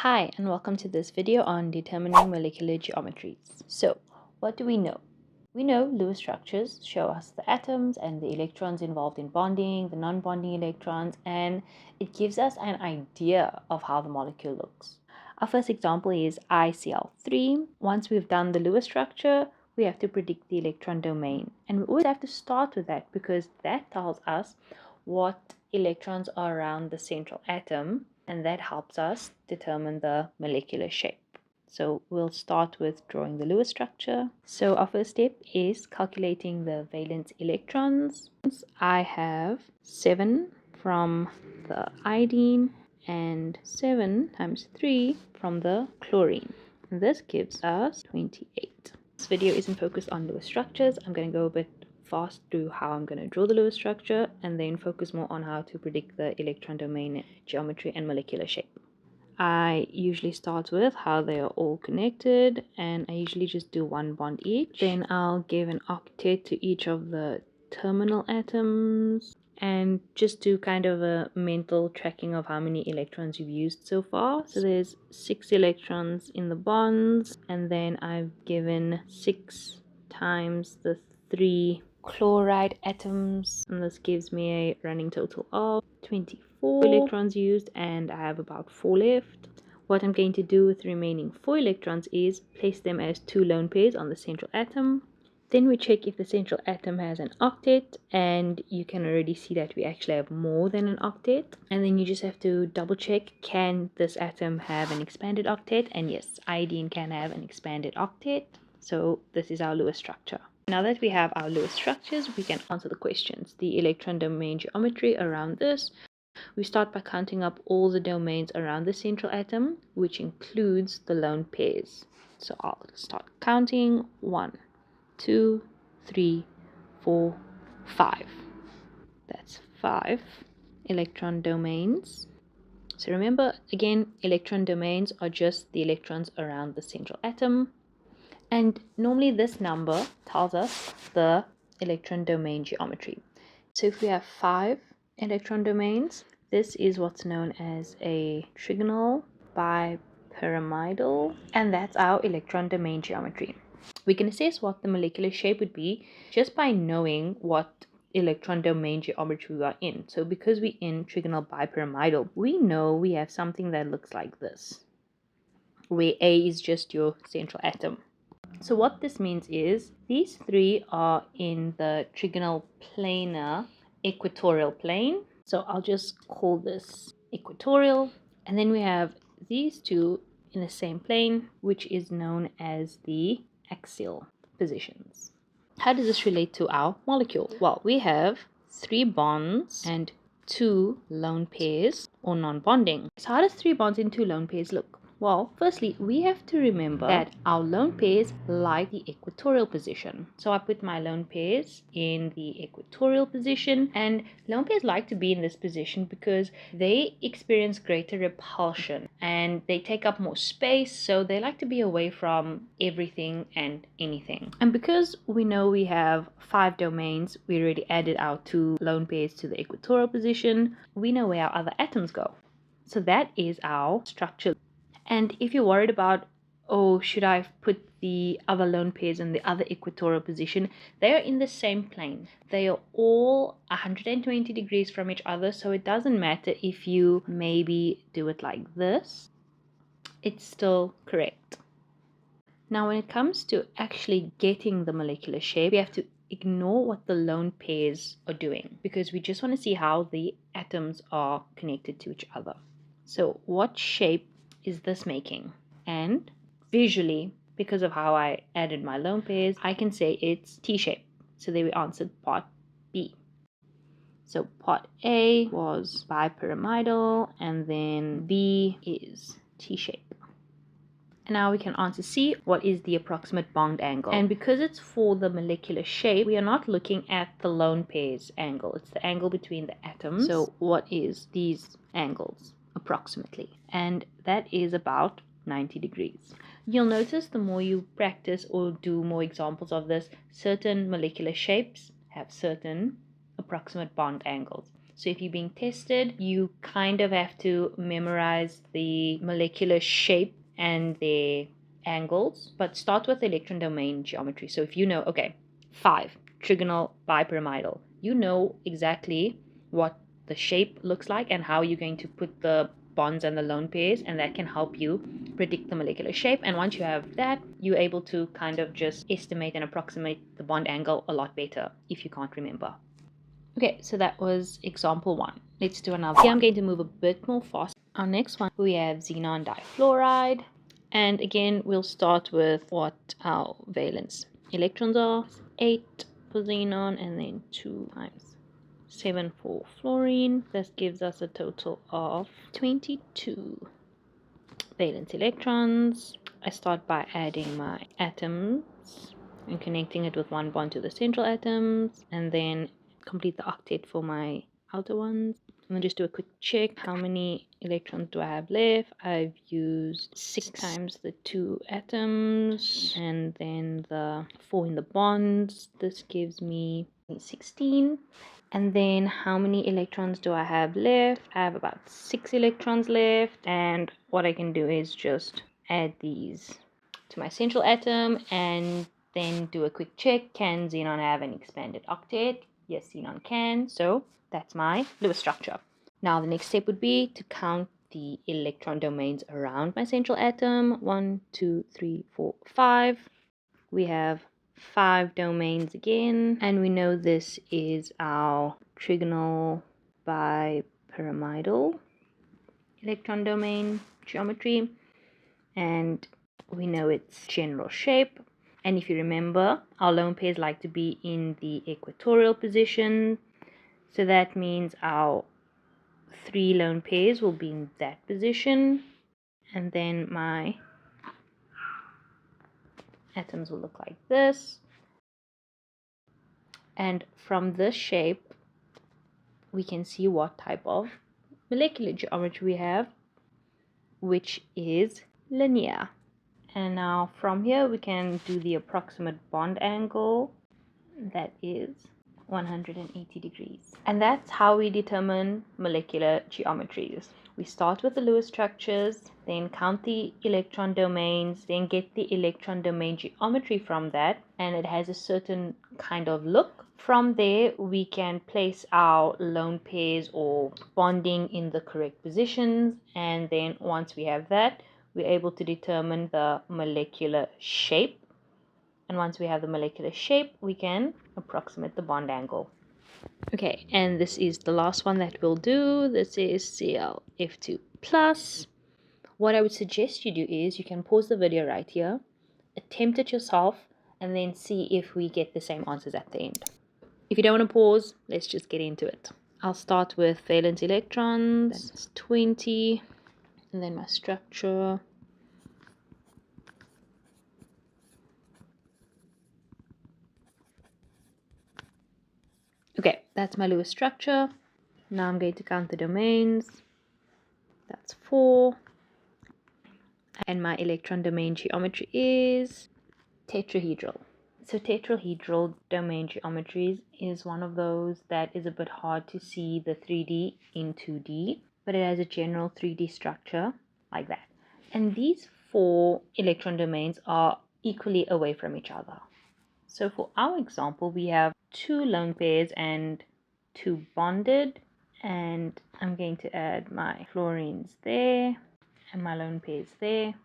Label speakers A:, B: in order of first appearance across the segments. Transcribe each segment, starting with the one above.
A: Hi, and welcome to this video on determining molecular geometries. So, what do we know? We know Lewis structures show us the atoms and the electrons involved in bonding, the non-bonding electrons, and it gives us an idea of how the molecule looks. Our first example is ICl₃. Once we've done the Lewis structure, we have to predict the electron domain. And we always have to start with that because that tells us what electrons are around the central atom, and that helps us determine the molecular shape. So we'll start with drawing the Lewis structure. So our first step is calculating the valence electrons. I have 7 from the iodine and 7 times 3 from the chlorine. And this gives us 28. This video isn't focused on Lewis structures. I'm going to go a bit fast through how I'm going to draw the Lewis structure and then focus more on how to predict the electron domain geometry and molecular shape. I usually start with how they are all connected, and I usually just do one bond each. Then I'll give an octet to each of the terminal atoms and just do kind of a mental tracking of how many electrons you've used so far. So there's 6 electrons in the bonds, and then I've given 6 times the 3 chloride atoms, and this gives me a running total of 24 electrons used, and I have about 4 left. What I'm going to do with the remaining 4 electrons is place them as 2 lone pairs on the central atom. Then we check if the central atom has an octet, and you can already see that we actually have more than an octet. And then you just have to double check, can this atom have an expanded octet? And yes, iodine can have an expanded octet. So this is our Lewis structure. Now that we have our Lewis structures, we can answer the questions. The electron domain geometry around this. We start by counting up all the domains around the central atom, which includes the lone pairs. So I'll start counting 1, 2, 3, 4, 5. That's 5 electron domains. So remember, again, electron domains are just the electrons around the central atom. And normally this number tells us the electron domain geometry. So if we have 5 electron domains, this is what's known as a trigonal bipyramidal, and that's our electron domain geometry. We can assess what the molecular shape would be just by knowing what electron domain geometry we are in. So because we're in trigonal bipyramidal, we know we have something that looks like this, where A is just your central atom. So what this means is these 3 are in the trigonal planar equatorial plane. So I'll just call this equatorial. And then we have these 2 in the same plane, which is known as the axial positions. How does this relate to our molecule? Well, we have 3 bonds and 2 lone pairs or non-bonding. So how does 3 bonds and 2 lone pairs look? Well, firstly, we have to remember that our lone pairs like the equatorial position. So I put my lone pairs in the equatorial position, and lone pairs like to be in this position because they experience greater repulsion and they take up more space, so they like to be away from everything and anything. And because we know we have 5 domains, we already added our 2 lone pairs to the equatorial position, we know where our other atoms go. So that is our structure. And if you're worried about, oh, should I put the other lone pairs in the other equatorial position, they are in the same plane. They are all 120 degrees from each other, so it doesn't matter if you maybe do it like this. It's still correct. Now, when it comes to actually getting the molecular shape, we have to ignore what the lone pairs are doing because we just want to see how the atoms are connected to each other. So what shape is this making? And visually, because of how I added my lone pairs, I can say it's T-shape. So there we answered part B. So part A was bipyramidal, and then B is T-shape. And now we can answer C, what is the approximate bond angle? And because it's for the molecular shape, we are not looking at the lone pairs angle. It's the angle between the atoms. So what is these angles approximately? And that is about 90 degrees. You'll notice the more you practice or do more examples of this, certain molecular shapes have certain approximate bond angles. So if you're being tested, you kind of have to memorize the molecular shape and their angles, but start with electron domain geometry. So if you know, okay, 5, trigonal bipyramidal, you know exactly what the shape looks like and how you're going to put the bonds and the lone pairs, and that can help you predict the molecular shape. And once you have that, you're able to kind of just estimate and approximate the bond angle a lot better if you can't remember. Okay, so that was example 1. Let's do another. Here I'm going to move a bit more fast. Our next one, we have xenon difluoride. And again, we'll start with what our valence electrons are. 8 for xenon and then 2 times 7 for fluorine. This gives us a total of 22 valence electrons. I start by adding my atoms and connecting it with one bond to the central atoms, and then complete the octet for my outer ones. And then just do a quick check. How many electrons do I have left? I've used 6 times the 2 atoms and then the 4 in the bonds. This gives me 16. And then how many electrons do I have left? I have about 6 electrons left, and what I can do is just add these to my central atom and then do a quick check. Can xenon have an expanded octet? Yes, xenon can. So that's my Lewis structure. Now the next step would be to count the electron domains around my central atom. 1, 2, 3, 4, 5. We have 5 domains again, and we know this is our trigonal bipyramidal electron domain geometry, and we know its general shape. And if you remember, our lone pairs like to be in the equatorial position, so that means our 3 lone pairs will be in that position, and then my atoms will look like this. And from this shape we can see what type of molecular geometry we have, which is linear. And now from here we can do the approximate bond angle, that is 180 degrees. And that's how we determine molecular geometries. We start with the Lewis structures, then count the electron domains, then get the electron domain geometry from that, and it has a certain kind of look. From there we can place our lone pairs or bonding in the correct positions, and then once we have that, we're able to determine the molecular shape. And once we have the molecular shape, we can approximate the bond angle. Okay, and this is the last one that we'll do. This is ClF₂+. What I would suggest you do is you can pause the video right here, attempt it yourself, and then see if we get the same answers at the end. If you don't want to pause, let's just get into it. I'll start with valence electrons. That's 20, and then my structure. Okay, that's my Lewis structure. Now I'm going to count the domains. That's 4. And my electron domain geometry is tetrahedral. So tetrahedral domain geometries is one of those that is a bit hard to see the 3D in 2D, but it has a general 3D structure like that. And these 4 electron domains are equally away from each other. So for our example, we have 2 lone pairs and 2 bonded, and I'm going to add my fluorines there and my lone pairs there.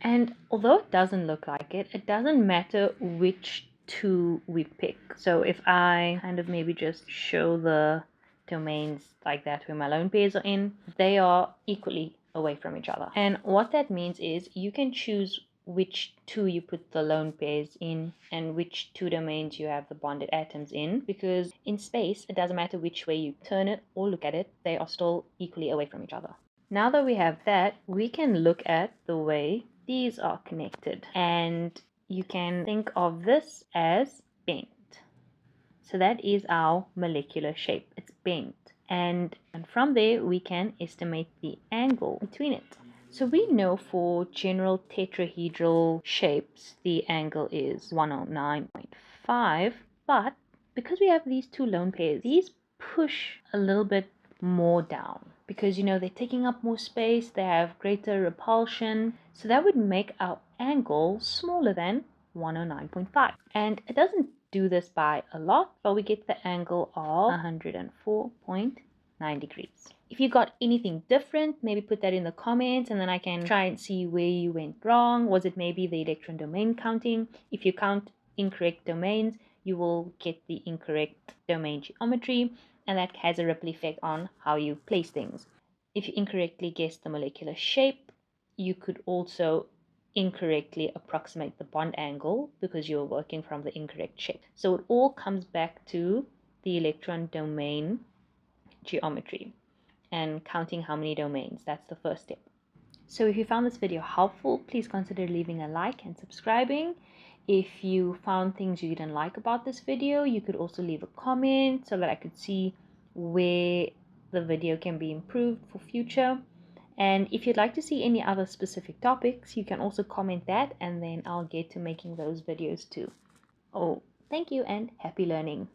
A: And although it doesn't look like it, it doesn't matter which 2 we pick. So if I kind of maybe just show the domains like that where my lone pairs are in, they are equally away from each other. And what that means is you can choose which 2 you put the lone pairs in and which 2 domains you have the bonded atoms in, because in space it doesn't matter which way you turn it or look at it, they are still equally away from each other. Now that we have that, we can look at the way these are connected, and you can think of this as bent. So that is our molecular shape. It's bent, and from there we can estimate the angle between it. So we know for general tetrahedral shapes the angle is 109.5, but because we have these 2 lone pairs, these push a little bit more down because, you know, they're taking up more space, they have greater repulsion. So that would make our angle smaller than 109.5. And it doesn't do this by a lot, but we get the angle of 104.9 degrees. If you got anything different, maybe put that in the comments and then I can try and see where you went wrong. Was it maybe the electron domain counting? If you count incorrect domains, you will get the incorrect domain geometry, and that has a ripple effect on how you place things. If you incorrectly guess the molecular shape, you could also incorrectly approximate the bond angle because you're working from the incorrect shape. So it all comes back to the electron domain geometry and counting how many domains. That's the first step. So if you found this video helpful, please consider leaving a like and subscribing. If you found things you didn't like about this video, you could also leave a comment so that I could see where the video can be improved for future. And if you'd like to see any other specific topics, you can also comment that and then I'll get to making those videos too. Oh, thank you and happy learning.